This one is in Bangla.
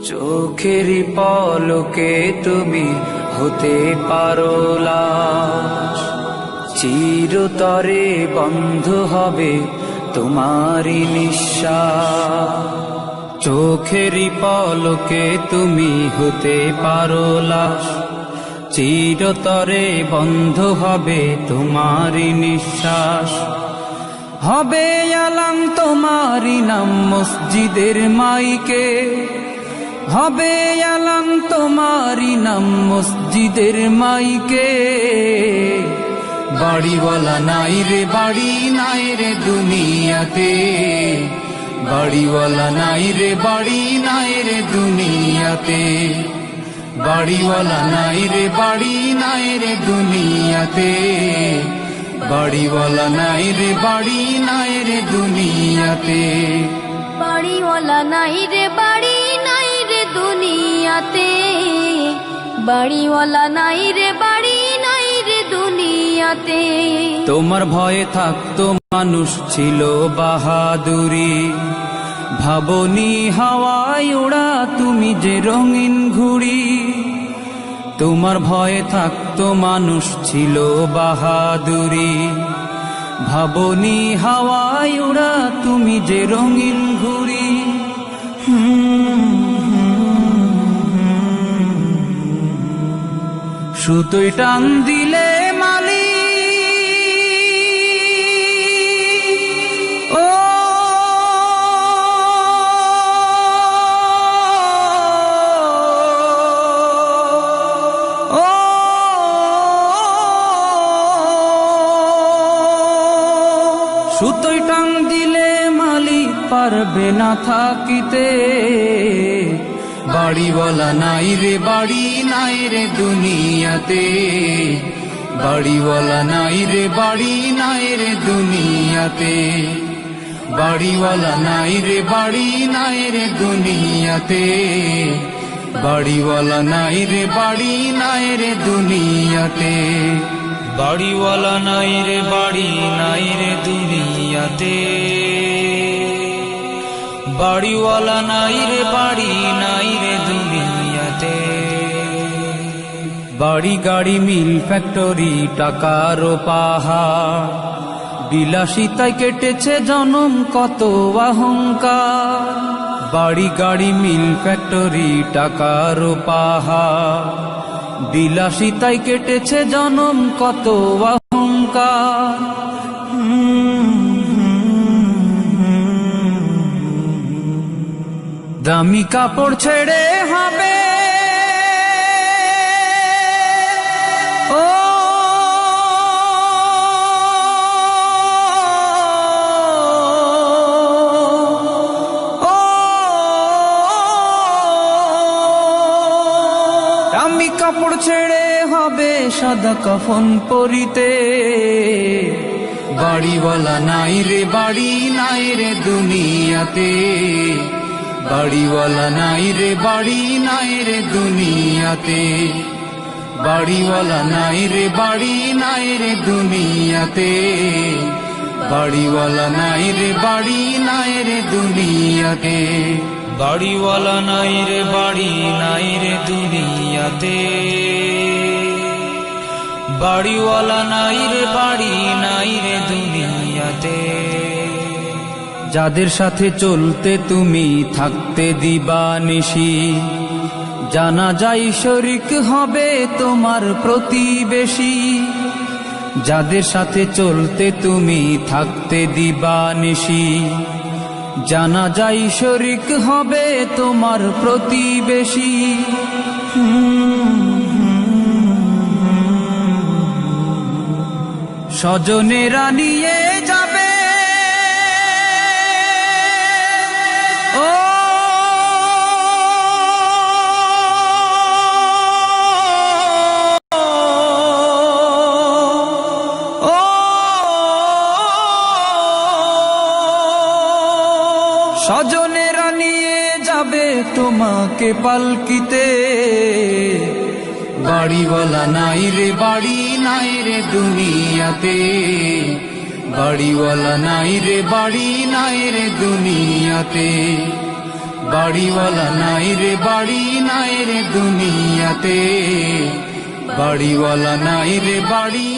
চোখেরই পলকে তুমি হতে পারো লাশ, চিরতরে বন্ধ হবে তোমারই নিঃশ্বাস। চোখেরই পলকে তুমি হতে পারো লাশ, চিরতরে বন্ধ হবে তোমারই নিঃশ্বাস। হবে আলাম তোমারই নাম মসজিদের মাইকে, হবে আলাম তোমারই নাম মসজিদের মাইকে। বাড়িওয়ালা নাই রে বাড়ি নাই রে দুনিয়াতে, বাড়িওয়ালা নাই রে বাড়ি নাই রে দুনিয়াতে, বাড়িওয়ালা নাই রে বাড়ি নাই রে দুনিয়াতে, বাড়িওয়ালা নাই রে বাড়ি নাই রে দুনিয়াতে, বাড়িওয়ালা নাই রে বাড়ি নাই রে দুনিয়াতে, বাড়িওয়ালা নাই রে বাড়ি নাই রে দুনিয়াতে। তোমার ভয়ে থাকতো মানুষ ছিল বাহাদুরি, ভাবনি হাওয়ায় ওড়া তুমি যে রঙিন ঘুড়ি। তোমার ভয়ে থাকতো মানুষ ছিল বাহাদুরি, ভাবনি হাওয়ায় ওড়া তুমি যে রঙিন ঘুড়ি। সুতোয় টান দিলে মালি ও সুতোয় টান দিলে মালিক পারবে না থাকিতে। বাড়িওয়ালা নাই রে বাড়ি নাই রে দুনিয়াতে, বাড়িওয়ালা নাই রে বাড়ি নাই রে দুনিয়াতে, বাড়িওয়ালা নাই রে বাড়ি নাই রে দুনিয়াতে, বাড়িওয়ালা নাই রে বাড়ি নাই রে দুনিয়াতে, বাড়িওয়ালা নাই রে বাড়ি নাই রে দুনিয়াতে, বাড়িওয়ালা নাই রে বাড়ি নাই রে দুনিয়াতে। বাড়ি গাড়ি মিল ফ্যাক্টরি টাকার পাহাড়, বিলাসিতায় কেটেছে জনম কত অহংকার। বাড়ি গাড়ি মিল ফ্যাক্টরি টাকার পাহাড়, বিলাসিতায় কেটেছে জনম কত অহংকার। দামি কাপড় ছেড়ে হবে ও দামি কাপড় ছেড়ে হবে সাদা কাফন পরিতে। বাড়িওয়ালা নাই রে বাড়ি নাই রে দুনিয়াতে, বাড়িওয়ালা নাই রে বাড়ি নাই রে দুনিয়াতে, বাড়িওয়ালা নাই রে বাড়ি নাই রে দুনিয়াতে, বাড়িওয়ালা নাই রে বাড়ি নাই রে দুনিয়াতে, বাড়িওয়ালা নাই রে বাড়ি নাই রে দুনিয়াতে, বাড়িওয়ালা নাই রে বাড়ি নাই রে দুনিয়াতে। যাদের সাথে চলতে তুমি থাকতে দিবানিশি, জানা যায় শরিক হবে তোমার প্রতিবেশী। যাদের সাথে চলতে তুমি থাকতে দিবানিশি, জানা যায় শরিক হবে তোমার প্রতিবেশী। স্বজনেরা নিয়ে যাবে ও স্বজনেরা নিয়ে যাবে তোমাকে পালকিতে, বাড়িওয়ালা নাই রে বাড়ি নাই রে দুনিয়াতে, বাড়িওয়ালা নাই রে বাড়ি নাই রে দুনিয়াতে, বাড়িওয়ালা নাই রে বাড়ি নাই রে দুনিয়াতে, বাড়িওয়ালা নাই রে বাড়ি